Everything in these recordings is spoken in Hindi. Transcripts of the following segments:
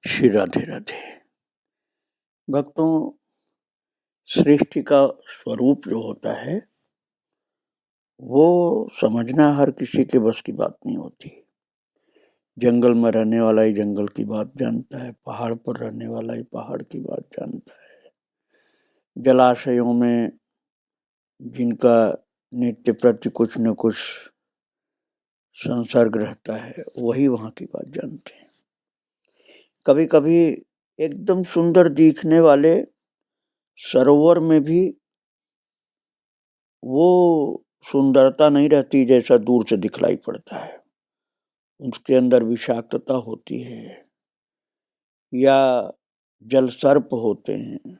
श्री राधे राधे। भक्तों, सृष्टि का स्वरूप जो होता है वो समझना हर किसी के बस की बात नहीं होती। जंगल में रहने वाला ही जंगल की बात जानता है, पहाड़ पर रहने वाला ही पहाड़ की बात जानता है, जलाशयों में जिनका नित्य प्रति कुछ न कुछ संसर्ग रहता है वही वहां की बात जानते हैं। कभी कभी एकदम सुंदर दिखने वाले सरोवर में भी वो सुंदरता नहीं रहती जैसा दूर से दिखलाई पड़ता है। उसके अंदर विषाक्तता होती है या जल सर्प होते हैं।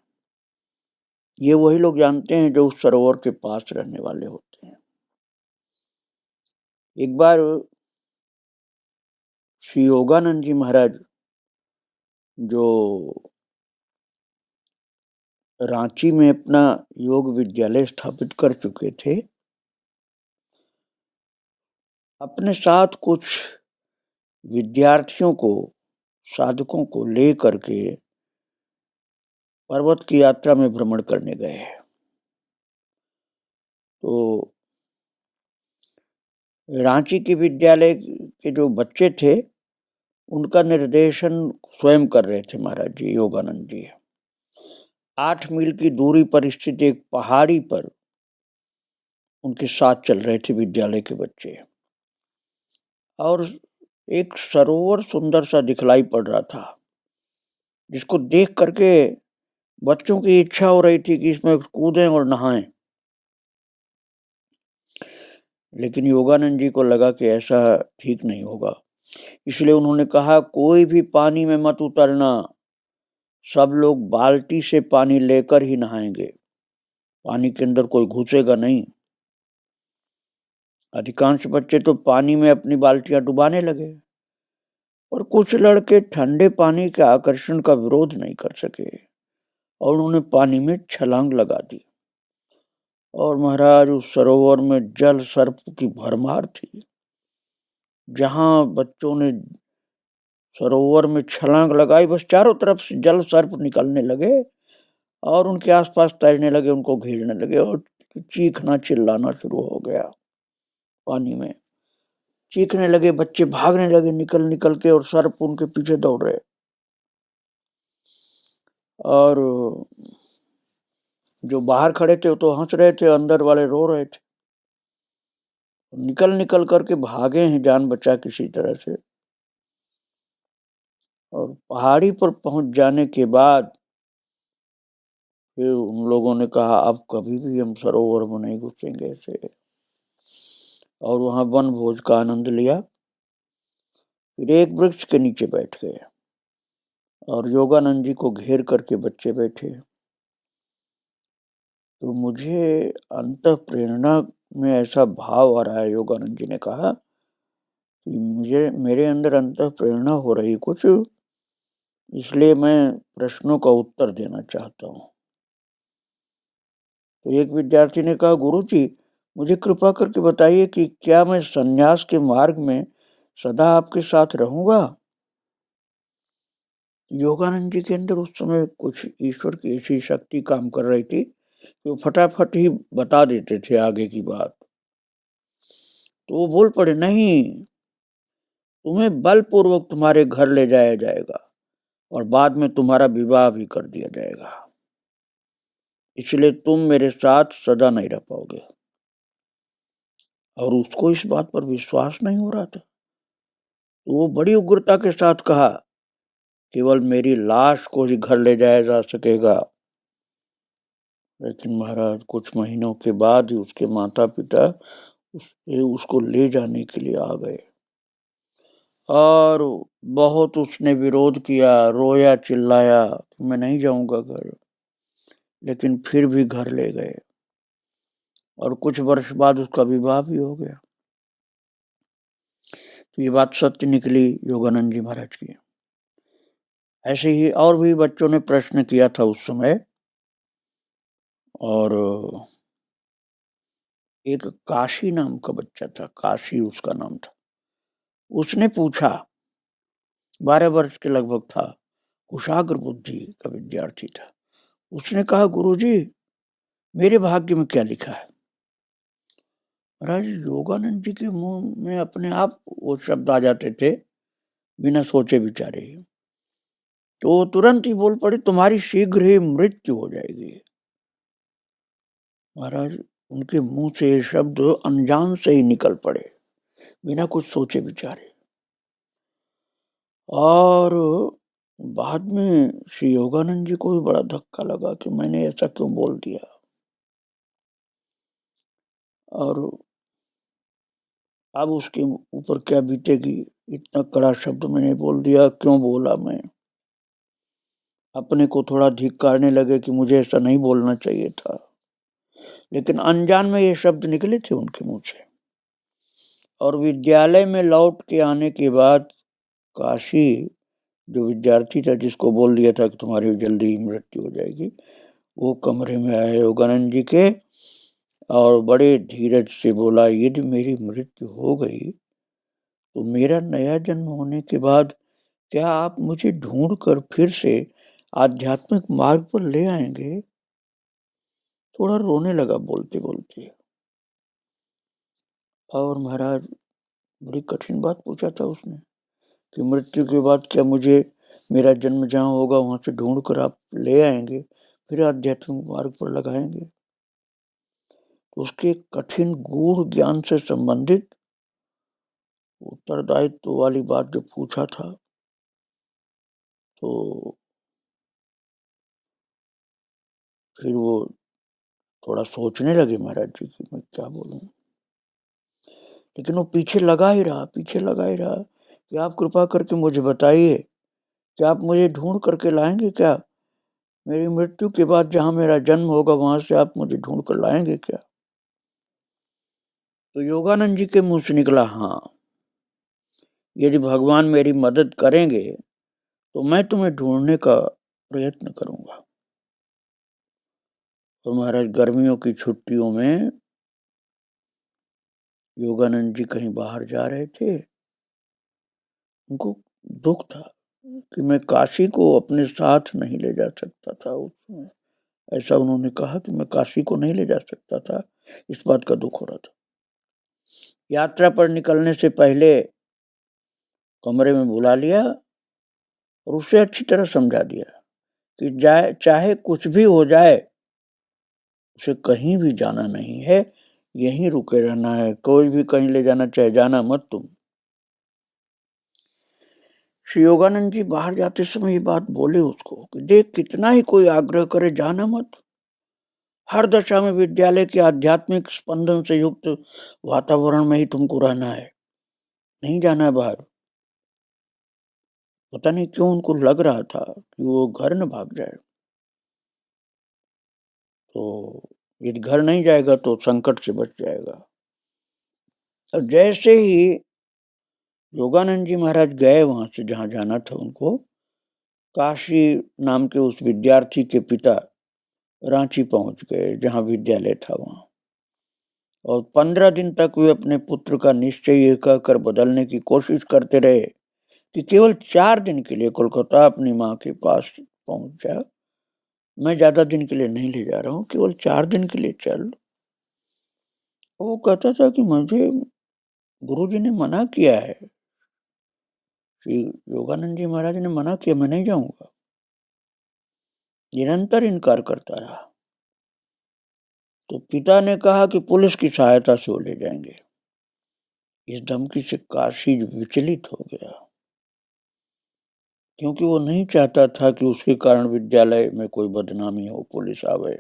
ये वही लोग जानते हैं जो उस सरोवर के पास रहने वाले होते हैं। एक बार श्री योगानंद जी महाराज जो रांची में अपना योग विद्यालय स्थापित कर चुके थे, अपने साथ कुछ विद्यार्थियों को, साधकों को ले करके पर्वत की यात्रा में भ्रमण करने गए। तो रांची के विद्यालय के जो बच्चे थे उनका निर्देशन स्वयं कर रहे थे महाराज जी योगानंद जी। 8 मील की दूरी पर स्थित एक पहाड़ी पर उनके साथ चल रहे थे विद्यालय के बच्चे, और एक सरोवर सुंदर सा दिखलाई पड़ रहा था जिसको देख करके बच्चों की इच्छा हो रही थी कि इसमें कूदें और नहाएं। लेकिन योगानंद जी को लगा कि ऐसा ठीक नहीं होगा, इसलिए उन्होंने कहा कोई भी पानी में मत उतरना, सब लोग बाल्टी से पानी लेकर ही नहाएंगे, पानी के अंदर कोई घुसेगा नहीं। अधिकांश बच्चे तो पानी में अपनी बाल्टियां डुबाने लगे, और कुछ लड़के ठंडे पानी के आकर्षण का विरोध नहीं कर सके और उन्होंने पानी में छलांग लगा दी। और महाराज उस सरोवर में जल सर्प की भरमार थी। जहां बच्चों ने सरोवर में छलांग लगाई, बस चारों तरफ से जल सर्प निकलने लगे और उनके आसपास तैरने लगे, उनको घेरने लगे और चीखना चिल्लाना शुरू हो गया। पानी में चीखने लगे, बच्चे भागने लगे निकल निकल के, और सर्प उनके पीछे दौड़ रहे। और जो बाहर खड़े थे वो तो हंस रहे थे, अंदर वाले रो रहे थे। निकल निकल करके भागे हैं जान बचा किसी तरह से। और पहाड़ी पर पहुंच जाने के बाद फिर उन लोगों ने कहा अब कभी भी हम सरोवर में नहीं घुसेंगे ऐसे, और वहां वन भोज का आनंद लिया। फिर एक वृक्ष के नीचे बैठ गए और योगानंद जी को घेर करके बच्चे बैठे। तो मुझे अंतः प्रेरणा में ऐसा भाव आ रहा है, योगानंद जी ने कहा कि मेरे अंदर अंतः प्रेरणा हो रही कुछ, इसलिए मैं प्रश्नों का उत्तर देना चाहता हूँ। तो एक विद्यार्थी ने कहा गुरुजी, मुझे कृपा करके बताइए कि क्या मैं संन्यास के मार्ग में सदा आपके साथ रहूंगा? योगानंद जी के अंदर उस समय कुछ ईश्वर की ऐसी शक्ति काम कर रही थी कि वो फटाफट ही बता देते थे आगे की बात। तो वो बोल पड़े, नहीं, तुम्हें बलपूर्वक तुम्हारे घर ले जाया जाएगा और बाद में तुम्हारा विवाह भी कर दिया जाएगा, इसलिए तुम मेरे साथ सदा नहीं रह पाओगे। और उसको इस बात पर विश्वास नहीं हो रहा था। तो वो बड़ी उग्रता के साथ कहा केवल मेरी लाश को ही घर ले जाया जा सकेगा। लेकिन महाराज कुछ महीनों के बाद ही उसके माता पिता उसको ले जाने के लिए आ गए, और बहुत उसने विरोध किया, रोया चिल्लाया, मैं नहीं जाऊंगा घर, लेकिन फिर भी घर ले गए और कुछ वर्ष बाद उसका विवाह भी हो गया। तो ये बात सत्य निकली योगानंद जी महाराज की। ऐसे ही और भी बच्चों ने प्रश्न किया था उस समय, और एक काशी नाम का बच्चा था, काशी उसका नाम था। उसने पूछा, 12 वर्ष के लगभग था, कुशाग्र बुद्धि का विद्यार्थी था। उसने कहा, गुरुजी मेरे भाग्य में क्या लिखा है? महाराज योगानंद जी के मुंह में अपने आप वो शब्द आ जाते थे बिना सोचे विचारे, तो तुरंत ही बोल पड़े, तुम्हारी शीघ्र ही मृत्यु हो जाएगी। महाराज उनके मुंह से ये शब्द अनजान से ही निकल पड़े बिना कुछ सोचे विचारे। और बाद में श्री योगानंद जी को भी बड़ा धक्का लगा कि मैंने ऐसा क्यों बोल दिया, और अब उसके ऊपर क्या बीतेगी, इतना कड़ा शब्द मैंने बोल दिया, क्यों बोला मैं। अपने को थोड़ा धिक्कारने लगे कि मुझे ऐसा नहीं बोलना चाहिए था, लेकिन अनजान में ये शब्द निकले थे उनके मुंह से। और विद्यालय में लौट के आने के बाद काशी जो विद्यार्थी था जिसको बोल दिया था कि तुम्हारी जल्दी ही मृत्यु हो जाएगी, वो कमरे में आए योगानंद जी के और बड़े धीरज से बोला, यदि मेरी मृत्यु हो गई तो मेरा नया जन्म होने के बाद क्या आप मुझे ढूंढ कर फिर से आध्यात्मिक मार्ग पर ले आएंगे? थोड़ा रोने लगा बोलते बोलते। और महाराज बड़ी कठिन बात पूछा था उसने कि मृत्यु के बाद क्या मुझे मेरा जन्म जहाँ होगा वहां से ढूंढ कर आप ले आएंगे, फिर आध्यात्मिक मार्ग पर लगाएंगे? उसके कठिन गूढ़ ज्ञान से संबंधित उत्तरदायित्व वाली बात जो पूछा था, तो फिर वो थोड़ा सोचने लगे महाराज जी कि मैं क्या बोलूं। लेकिन वो पीछे लगा ही रहा कि आप कृपा करके मुझे बताइए कि आप मुझे ढूंढ करके लाएंगे क्या? मेरी मृत्यु के बाद जहां मेरा जन्म होगा वहां से आप मुझे ढूंढ कर लाएंगे क्या? तो योगानंद जी के मुंह से निकला, हाँ, यदि भगवान मेरी मदद करेंगे तो मैं तुम्हें ढूंढने का प्रयत्न करूंगा। और महाराज गर्मियों की छुट्टियों में योगानंद जी कहीं बाहर जा रहे थे। उनको दुख था कि मैं काशी को अपने साथ नहीं ले जा सकता था। उसमें ऐसा उन्होंने कहा कि मैं काशी को नहीं ले जा सकता था, इस बात का दुख हो रहा था। यात्रा पर निकलने से पहले कमरे में बुला लिया और उसे अच्छी तरह समझा दिया कि चाहे कुछ भी हो जाए उसे कहीं भी जाना नहीं है, यहीं रुके रहना है, कोई भी कहीं ले जाना चाहे जाना मत तुम। श्री योगानंद जी बाहर जाते समय ये बात बोले उसको कि देख, कितना ही कोई आग्रह करे जाना मत। हर दशा में विद्यालय के आध्यात्मिक स्पंदन से युक्त वातावरण में ही तुमको रहना है, नहीं जाना है बाहर। पता नहीं क्यों उनको लग रहा था कि वो घर न भाग जाए, तो यदि घर नहीं जाएगा तो संकट से बच जाएगा। और जैसे ही योगानंद जी महाराज गए वहां से जहां जाना था उनको, काशी नाम के उस विद्यार्थी के पिता रांची पहुंच गए जहां विद्यालय था वहां। और 15 दिन तक वे अपने पुत्र का निश्चय ये कहकर बदलने की कोशिश करते रहे कि केवल 4 दिन के लिए कोलकाता अपनी माँ के पास पहुंच जा, मैं ज्यादा दिन के लिए नहीं ले जा रहा हूँ, केवल 4 दिन के लिए चल। वो कहता था कि मुझे गुरुजी ने मना किया है, श्री योगानंद जी महाराज ने मना किया, मैं नहीं जाऊंगा। निरंतर इनकार करता रहा। तो पिता ने कहा कि पुलिस की सहायता से वो ले जाएंगे। इस धमकी से काशी विचलित हो गया, क्योंकि वो नहीं चाहता था कि उसके कारण विद्यालय में कोई बदनामी हो, पुलिस आवे।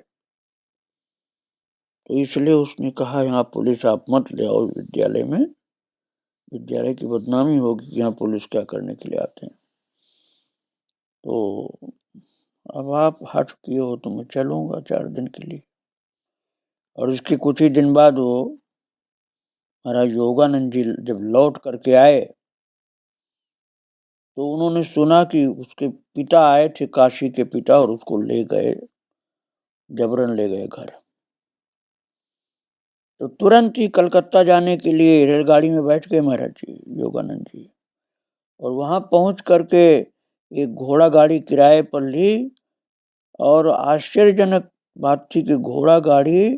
तो इसलिए उसने कहा, यहाँ पुलिस आप मत ले आओ विद्यालय में, विद्यालय की बदनामी होगी कि यहाँ पुलिस क्या करने के लिए आते हैं। तो अब आप हट किए हो तो मैं चलूंगा 4 दिन के लिए। और इसके कुछ ही दिन बाद वो महाराज योगानंद जी जब लौट करके आए तो उन्होंने सुना कि उसके पिता आए थे, काशी के पिता, और उसको ले गए, जबरन ले गए घर। तो तुरंत ही कलकत्ता जाने के लिए रेलगाड़ी में बैठ गए महाराज जी योगानंद जी। और वहां पहुंच करके एक घोड़ा गाड़ी किराए पर ली और आश्चर्यजनक बात थी कि घोड़ा गाड़ी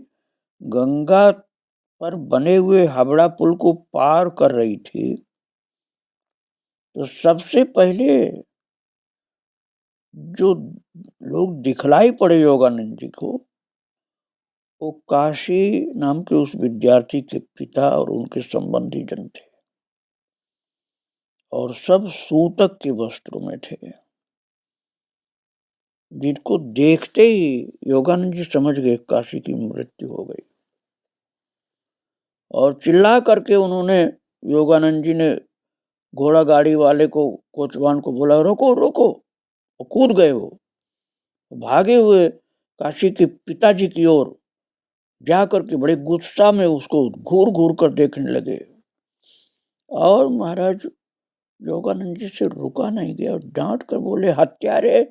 गंगा पर बने हुए हावड़ा पुल को पार कर रही थी। तो सबसे पहले जो लोग दिखलाई पड़े योगानंद जी को, वो काशी नाम के उस विद्यार्थी के पिता और उनके संबंधी जन थे, और सब सूतक के वस्त्रों में थे, जिनको देखते ही योगानंद जी समझ गए काशी की मृत्यु हो गई। और चिल्ला करके उन्होंने, योगानंद जी ने घोड़ा गाड़ी वाले को, कोचवान को बोला, रोको रोको। वो कूद गए, वो भागे हुए काशी के पिताजी की ओर जाकर के बड़े गुस्सा में उसको घूर घूर कर देखने लगे। और महाराज योगानंद जी से रुका नहीं गया, डांट कर बोले, हत्यारे,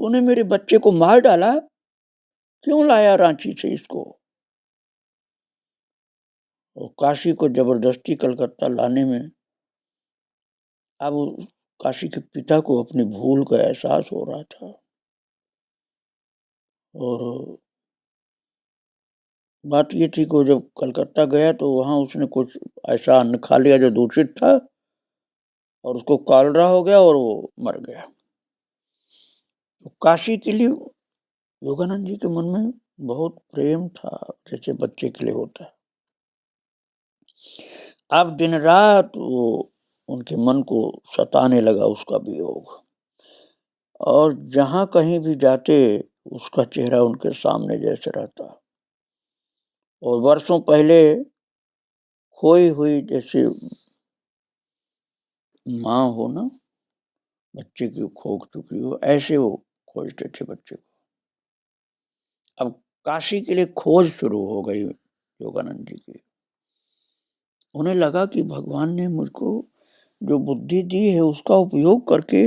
तूने मेरे बच्चे को मार डाला, क्यों लाया रांची से इसको? और काशी को जबरदस्ती कलकत्ता लाने में अब काशी के पिता को अपनी भूल का एहसास हो रहा था। और बात ये थी कि जब कलकत्ता गया तो वहां उसने कुछ ऐसा अन्न खा लिया जो दूषित था, और उसको कॉलरा हो गया और वो मर गया। तो काशी के लिए योगानंद जी के मन में बहुत प्रेम था, जैसे बच्चे के लिए होता है। अब दिन रात वो उनके मन को सताने लगा उसका वियोग, और जहां कहीं भी जाते उसका चेहरा उनके सामने जैसे रहता। और वर्षों पहले खोई हुई जैसे माँ हो ना, बच्चे की खो चुकी हो, ऐसे वो खोजते थे बच्चे को। अब काशी के लिए खोज शुरू हो गई योगानंद जी की। उन्हें लगा कि भगवान ने मुझको जो बुद्धि दी है उसका उपयोग करके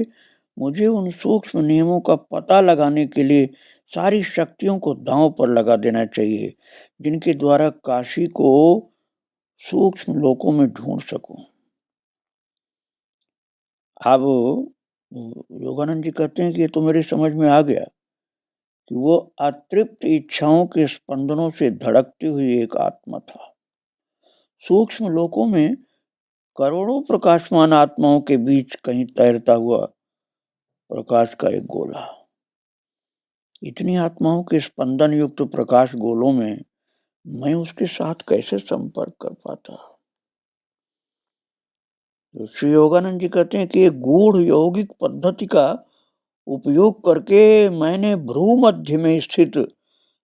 मुझे उन सूक्ष्म नियमों का पता लगाने के लिए सारी शक्तियों को दांव पर लगा देना चाहिए, जिनके द्वारा काशी को सूक्ष्म लोकों में ढूंढ सकूं। अब योगानंद जी कहते हैं कि ये तो मेरी समझ में आ गया कि वो अतृप्त इच्छाओं के स्पंदनों से धड़कती हुई एक आत्मा था। सूक्ष्म लोकों में करोड़ों प्रकाशमान आत्माओं के बीच कहीं तैरता हुआ प्रकाश का एक गोला। इतनी आत्माओं के स्पंदन युक्त प्रकाश गोलों में मैं उसके साथ कैसे संपर्क कर पाता? तो श्री योगानंद जी कहते हैं कि एक गूढ़ यौगिक पद्धति का उपयोग करके मैंने भ्रू मध्य में स्थित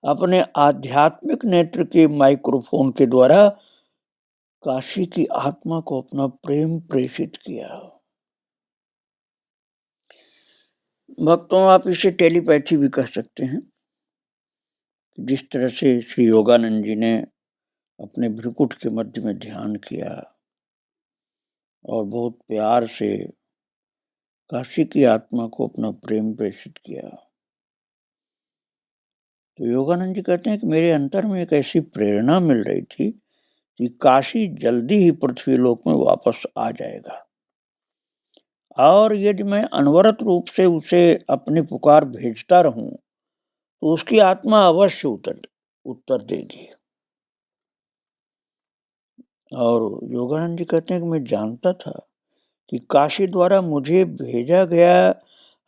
अपने आध्यात्मिक नेत्र के माइक्रोफोन के द्वारा काशी की आत्मा को अपना प्रेम प्रेषित किया। भक्तों, आप इसे टेलीपैथी भी कह सकते हैं। जिस तरह से श्री योगानंद जी ने अपने भ्रुकुट के मध्य में ध्यान किया और बहुत प्यार से काशी की आत्मा को अपना प्रेम प्रेषित किया, तो योगानंद जी कहते हैं कि मेरे अंतर में एक ऐसी प्रेरणा मिल रही थी कि काशी जल्दी ही पृथ्वी लोक में वापस आ जाएगा, और यदि मैं अनवरत रूप से उसे अपनी पुकार भेजता रहूं तो उसकी आत्मा अवश्य उत्तर देगी। और योगानंद जी कहते हैं कि मैं जानता था कि काशी द्वारा मुझे भेजा गया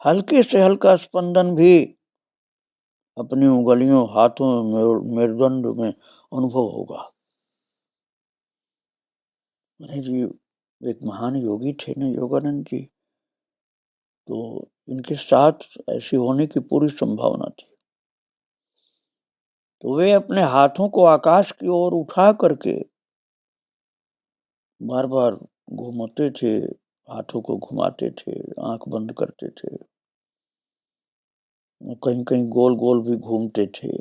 हल्के से हल्का स्पंदन भी अपनी उंगलियों, हाथों, मेरुदंड में अनुभव होगा। जी एक महान योगी थे ना योगानंद जी, तो इनके साथ ऐसी होने की पूरी संभावना थी। तो वे अपने हाथों को आकाश की ओर उठा करके बार बार घूमते थे, हाथों को घुमाते थे, आंख बंद करते थे, कहीं कहीं गोल गोल भी घूमते थे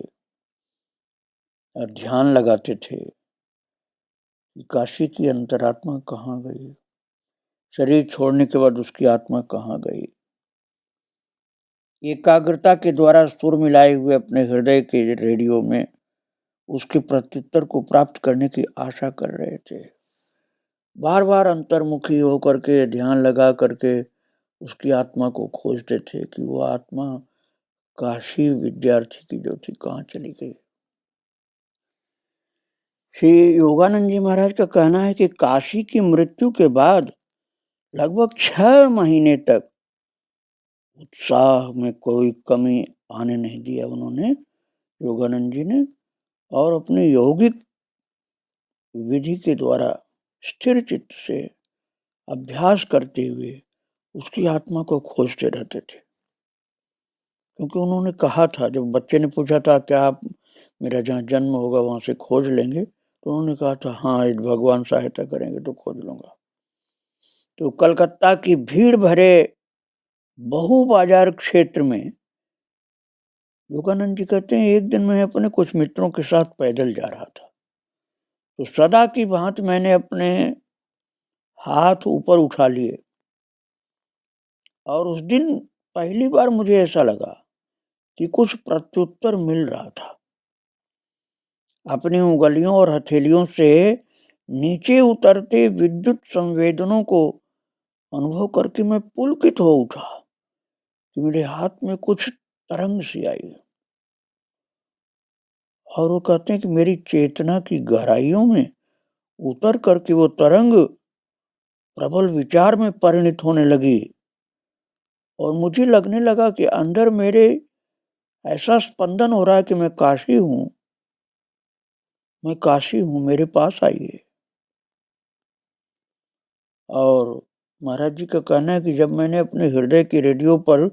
और ध्यान लगाते थे कि काशी की अंतरात्मा कहाँ गई, शरीर छोड़ने के बाद उसकी आत्मा कहाँ गई। एकाग्रता के द्वारा सुर मिलाए हुए अपने हृदय के रेडियो में उसके प्रत्युत्तर को प्राप्त करने की आशा कर रहे थे। बार बार अंतर्मुखी होकर के ध्यान लगा करके उसकी आत्मा को खोजते थे कि वो आत्मा काशी विद्यार्थी की जो थी कहाँ चली गई। श्री योगानंद जी महाराज का कहना है कि काशी की मृत्यु के बाद लगभग 6 महीने तक उत्साह में कोई कमी आने नहीं दिया उन्होंने, योगानंद जी ने, और अपनी यौगिक विधि के द्वारा स्थिर चित्त से अभ्यास करते हुए उसकी आत्मा को खोजते रहते थे। क्योंकि उन्होंने कहा था, जब बच्चे ने पूछा था क्या आप मेरा जहाँ जन्म होगा वहां से खोज लेंगे, तो उन्होंने कहा था हाँ, यदि भगवान सहायता करेंगे तो खोज लूंगा। तो कलकत्ता की भीड़ भरे बहु बाजार क्षेत्र में योगानंद जी कहते हैं, एक दिन मैं अपने कुछ मित्रों के साथ पैदल जा रहा था, तो सदा की भांति मैंने अपने हाथ ऊपर उठा लिए, और उस दिन पहली बार मुझे ऐसा लगा कि कुछ प्रत्युत्तर मिल रहा था। अपनी उंगलियों और हथेलियों से नीचे उतरते विद्युत संवेदनों को अनुभव करके मैं पुलकित हो उठा कि मेरे हाथ में कुछ तरंग सी आई, और वो कहते हैं कि मेरी चेतना की गहराइयों में उतर करके वो तरंग प्रबल विचार में परिणित होने लगी, और मुझे लगने लगा कि अंदर मेरे ऐसा स्पंदन हो रहा है कि मैं काशी हूँ, मैं काशी हूँ, मेरे पास आइए। और महाराज जी का कहना है कि जब मैंने अपने हृदय की रेडियो पर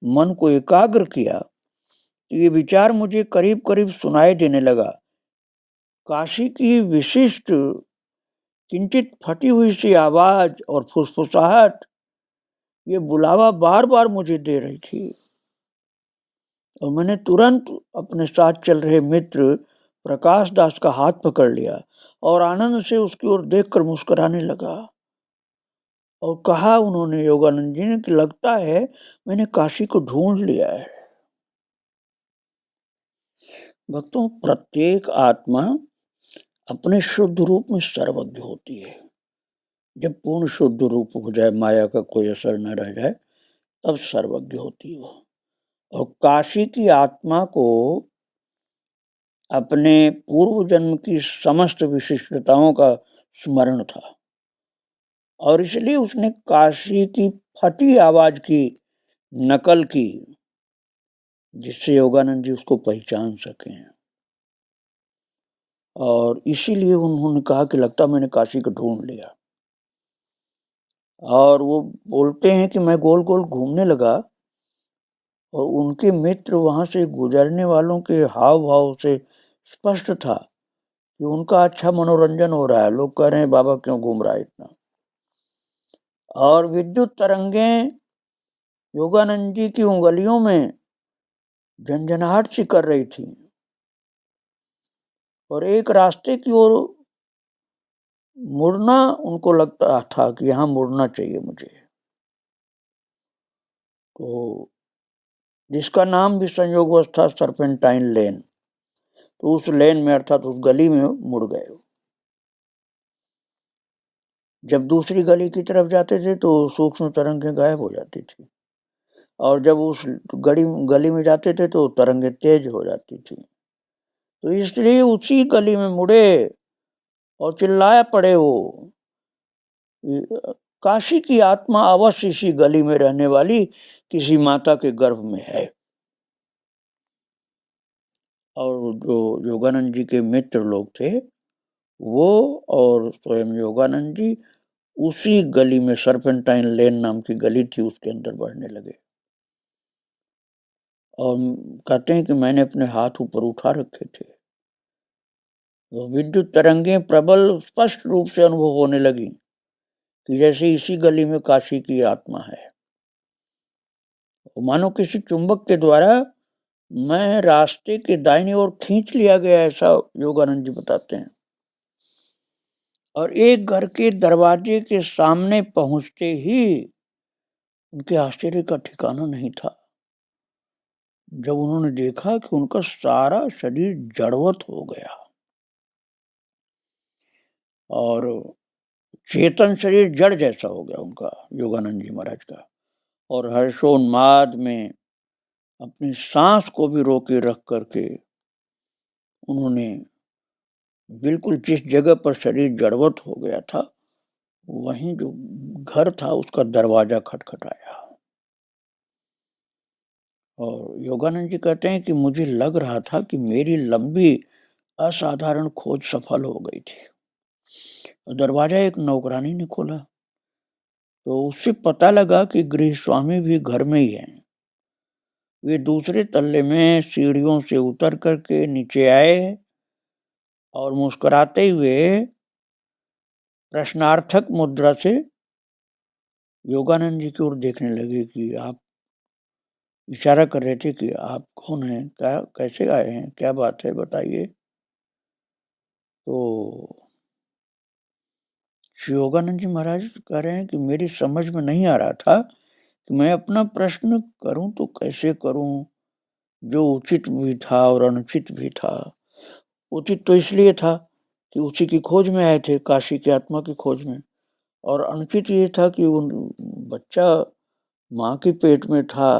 मन को एकाग्र किया तो ये विचार मुझे करीब करीब सुनाई देने लगा। काशी की विशिष्ट किंचित फटी हुई सी आवाज और फुसफुसाहट ये बुलावा बार बार मुझे दे रही थी, और मैंने तुरंत अपने साथ चल रहे मित्र प्रकाश दास का हाथ पकड़ लिया और आनंद से उसकी ओर देखकर मुस्कुराने लगा, और कहा उन्होंने, योगानंद जी ने, कि लगता है मैंने काशी को ढूंढ लिया है। भक्तों, प्रत्येक आत्मा अपने शुद्ध रूप में सर्वज्ञ होती है। जब पूर्ण शुद्ध रूप हो जाए, माया का कोई असर न रह जाए, तब सर्वज्ञ होती है वो। और काशी की आत्मा को अपने पूर्व जन्म की समस्त विशिष्टताओं का स्मरण था, और इसलिए उसने काशी की फटी आवाज की नकल की, जिससे योगानंद जी उसको पहचान सके। और इसीलिए उन्होंने कहा कि लगता मैंने काशी को ढूंढ लिया। और वो बोलते हैं कि मैं गोल गोल घूमने लगा, और उनके मित्र वहां से गुजरने वालों के हाव भाव से स्पष्ट था कि उनका अच्छा मनोरंजन हो रहा है। लोग कह रहे हैं बाबा क्यों घूम रहा है इतना। और विद्युत तरंगें योगानंद जी की उंगलियों में झंझनाहट सी कर रही थी, और एक रास्ते की ओर मुड़ना उनको लगता था कि यहाँ मुड़ना चाहिए मुझे। तो जिसका नाम भी संयोगवश था सर्पेंटाइन लेन, तो उस लेन में अर्थात उस गली में मुड़ गए। जब दूसरी गली की तरफ जाते थे तो सूक्ष्म तरंगें गायब हो जाती थी, और जब उस गली में जाते थे तो तरंगें तेज हो जाती थी। तो इसलिए उसी गली में मुड़े और चिल्लाया पड़े वो, काशी की आत्मा अवश्य इसी गली में रहने वाली किसी माता के गर्भ में है। और जो योगानंद जी के मित्र लोग थे वो और स्वयं योगानंद जी उसी गली में, सर्पेंटाइन लेन नाम की गली थी, उसके अंदर बढ़ने लगे। और कहते हैं कि मैंने अपने हाथ ऊपर उठा रखे थे, वो विद्युत तरंगें प्रबल स्पष्ट रूप से अनुभव होने लगी कि जैसे इसी गली में काशी की आत्मा है। मानो किसी चुंबक के द्वारा मैं रास्ते के दाहिनी ओर खींच लिया गया, ऐसा योगानंद जी बताते हैं। और एक घर के दरवाजे के सामने पहुंचते ही उनके आश्चर्य का ठिकाना नहीं था, जब उन्होंने देखा कि उनका सारा शरीर जड़वत हो गया और चेतन शरीर जड़ जैसा हो गया उनका, योगानंद जी महाराज का। और हर्षोन्माद में अपनी सांस को भी रोके रख करके उन्होंने बिल्कुल जिस जगह पर शरीर जड़वत हो गया था वहीं जो घर था उसका दरवाजा खटखटाया। और योगानंद जी कहते हैं कि मुझे लग रहा था कि मेरी लंबी असाधारण खोज सफल हो गई थी। दरवाजा एक नौकरानी ने खोला तो उससे पता लगा कि गृह स्वामी भी घर में ही हैं। वे दूसरे तल्ले में सीढ़ियों से उतर करके नीचे आए और मुस्कुराते हुए प्रश्नार्थक मुद्रा से योगानंद जी की ओर देखने लगे कि आप इशारा कर रहे थे कि आप कौन हैं, क्या कैसे आए हैं, क्या बात है बताइए। तो श्री योगानंद जी महाराज कह रहे हैं कि मेरी समझ में नहीं आ रहा था कि मैं अपना प्रश्न करूं तो कैसे करूं, जो उचित भी था और अनुचित भी था। उचित तो इसलिए था कि उसी की खोज में आए थे, काशी की आत्मा की खोज में, और अनुचित ये था कि उन बच्चा माँ के पेट में था,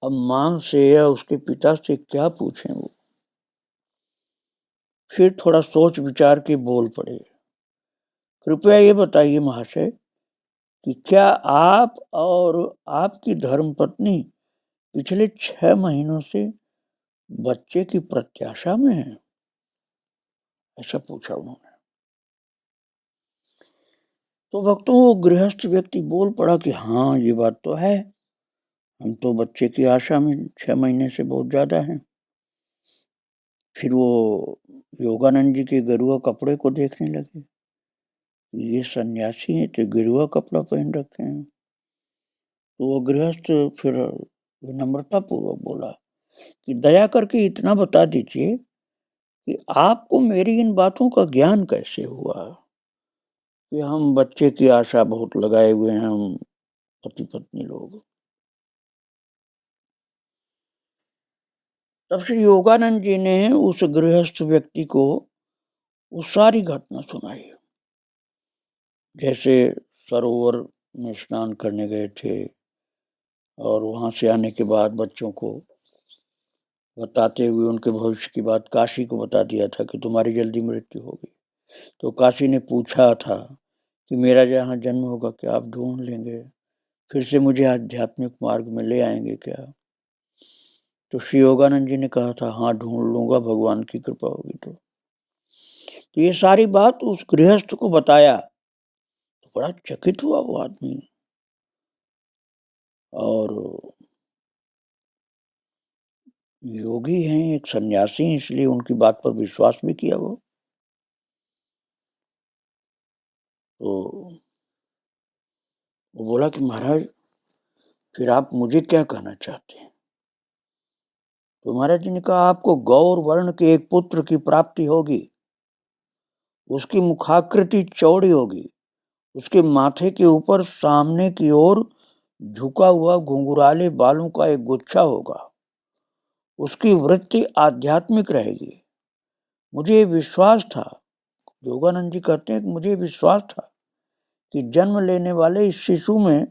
अब माँ से या उसके पिता से क्या पूछें वो। फिर थोड़ा सोच विचार के बोल पड़े, कृपया ये बताइए महाशय कि क्या आप और आपकी धर्मपत्नी पिछले 6 महीनों से बच्चे की प्रत्याशा में हैं? ऐसा पूछा उन्होंने। तो भक्तों वो गृहस्थ व्यक्ति बोल पड़ा कि हाँ ये बात तो है, हम तो बच्चे की आशा में 6 महीने से बहुत ज्यादा हैं। फिर वो योगानंद जी के गेरुआ कपड़े को देखने लगे, ये सन्यासी हैं तो गेरुआ कपड़ा पहन रखे हैं। तो वो गृहस्थ फिर विनम्रता पूर्वक बोला कि दया करके इतना बता दीजिए कि आपको मेरी इन बातों का ज्ञान कैसे हुआ कि हम बच्चे की आशा बहुत लगाए हुए हैं, हम पति पत्नी लोग। तब श्री योगानंद जी ने उस गृहस्थ व्यक्ति को वो सारी घटना सुनाई। जैसे सरोवर में स्नान करने गए थे और वहां से आने के बाद बच्चों को बताते हुए उनके भविष्य की बात काशी को बता दिया था कि तुम्हारी जल्दी मृत्यु होगी। तो काशी ने पूछा था कि मेरा जहाँ जन्म होगा क्या आप ढूंढ लेंगे, फिर से मुझे आध्यात्मिक मार्ग में ले आएंगे क्या। तो श्री योगानंद जी ने कहा था हाँ ढूंढ लूंगा, भगवान की कृपा होगी तो ये सारी बात उस गृहस्थ को बताया। तो बड़ा चकित हुआ वो आदमी, और योगी हैं, एक सन्यासी, इसलिए उनकी बात पर विश्वास भी किया वो। तो वो बोला कि महाराज फिर आप मुझे क्या कहना चाहते हैं। तो महाराज जी ने कहा आपको गौर वर्ण के एक पुत्र की प्राप्ति होगी, उसकी मुखाकृति चौड़ी होगी, उसके माथे के ऊपर सामने की ओर झुका हुआ घुंघराले बालों का एक गुच्छा होगा, उसकी वृत्ति आध्यात्मिक रहेगी। मुझे विश्वास था, योगानंद जी कहते हैं कि मुझे विश्वास था कि जन्म लेने वाले इस शिशु में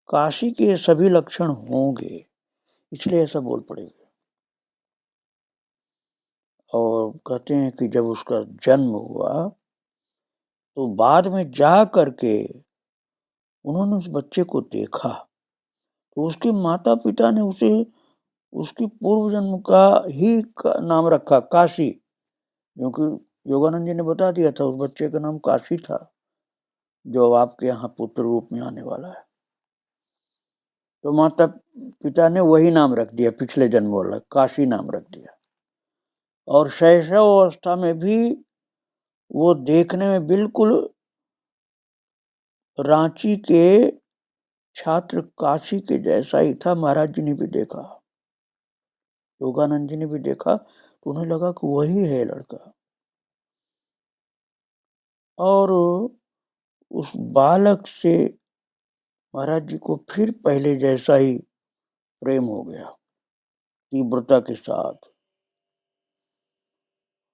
काशी के सभी लक्षण होंगे, इसलिए ऐसा बोल पड़े। और कहते हैं कि जब उसका जन्म हुआ तो बाद में जा करके उन्होंने उस बच्चे को देखा तो उसके माता पिता ने उसे उसकी पूर्व जन्म का ही नाम रखा काशी, क्योंकि योगानंद जी ने बता दिया था उस बच्चे का नाम काशी था जो आपके यहाँ पुत्र रूप में आने वाला है। तो माता पिता ने वही नाम रख दिया, पिछले जन्म वाला काशी नाम रख दिया। और शैशव अवस्था में भी वो देखने में बिल्कुल रांची के छात्र काशी के जैसा ही था। महाराज जी ने भी देखा, योगानंद जी ने भी देखा, तो उन्हें लगा कि वही है लड़का। और उस बालक से महाराज जी को फिर पहले जैसा ही प्रेम हो गया, तीव्रता के साथ।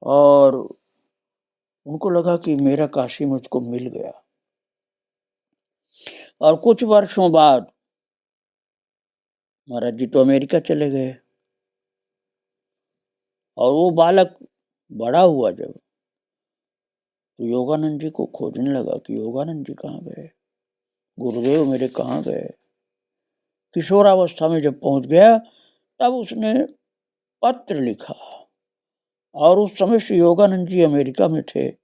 और उनको लगा कि मेरा काशी मुझको मिल गया। और कुछ वर्षों बाद महाराज जी तो अमेरिका चले गए और वो बालक बड़ा हुआ जब, तो योगानंद जी को खोजने लगा कि योगानंद जी कहाँ गए, गुरुदेव मेरे कहाँ गए। किशोरावस्था में जब पहुंच गया तब उसने पत्र लिखा, और उस समय श्री योगानंद जी अमेरिका में थे।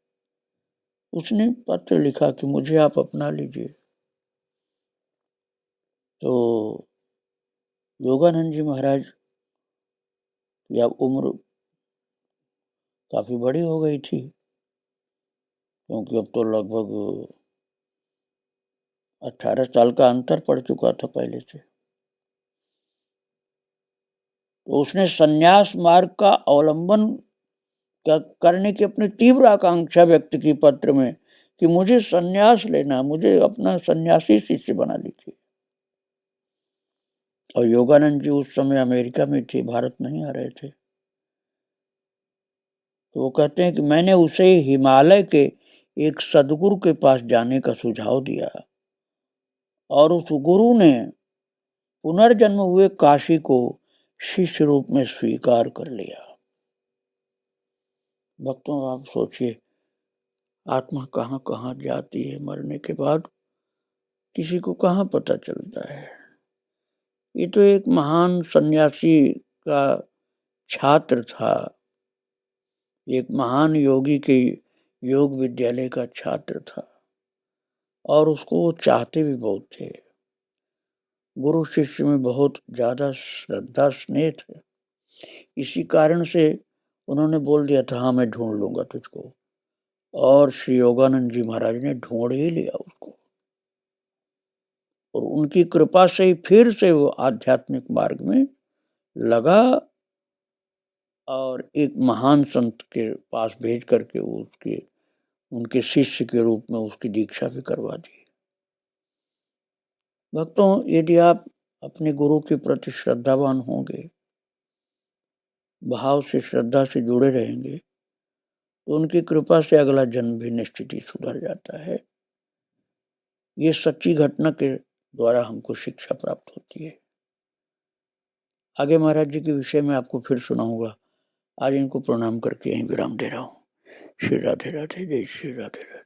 उसने पत्र लिखा कि मुझे आप अपना लीजिए। तो योगानंद जी महाराज की अब उम्र काफी बड़ी हो गई थी, क्योंकि अब तो लगभग 18 साल का अंतर पड़ चुका था पहले से। तो उसने संन्यास मार्ग का अवलंबन करने की अपनी तीव्र आकांक्षा व्यक्त की पत्र में कि मुझे संन्यास लेना, मुझे अपना सन्यासी शिष्य बना लीजिए। और योगानंद जी उस समय अमेरिका में थे, भारत नहीं आ रहे थे। तो वो कहते हैं कि मैंने उसे हिमालय के एक सदगुरु के पास जाने का सुझाव दिया, और उस गुरु ने पुनर्जन्म हुए काशी को शिष्य रूप में स्वीकार कर लिया। भक्तों, आप सोचिए, आत्मा कहाँ कहाँ जाती है मरने के बाद, किसी को कहाँ पता चलता है। ये तो एक महान सन्यासी का छात्र था, एक महान योगी के योग विद्यालय का छात्र था, और उसको वो चाहते भी बहुत थे। गुरु शिष्य में बहुत ज्यादा श्रद्धा स्नेह थे। इसी कारण से उन्होंने बोल दिया था, हाँ मैं ढूंढ लूंगा तुझको। और श्री योगानंद जी महाराज ने ढूंढ ही लिया उसको, और उनकी कृपा से ही फिर से वो आध्यात्मिक मार्ग में लगा, और एक महान संत के पास भेज करके उनके शिष्य के रूप में उसकी दीक्षा भी करवा दी। भक्तों, यदि आप अपने गुरु के प्रति श्रद्धावान होंगे, भाव से श्रद्धा से जुड़े रहेंगे, तो उनकी कृपा से अगला जन्म भी निश्चित ही सुधर जाता है। ये सच्ची घटना के द्वारा हमको शिक्षा प्राप्त होती है। आगे महाराज जी के विषय में आपको फिर सुनाऊंगा। आज इनको प्रणाम करके यहीं विराम दे रहा हूँ। श्री राधे राधे, जय श्री राधे राधे।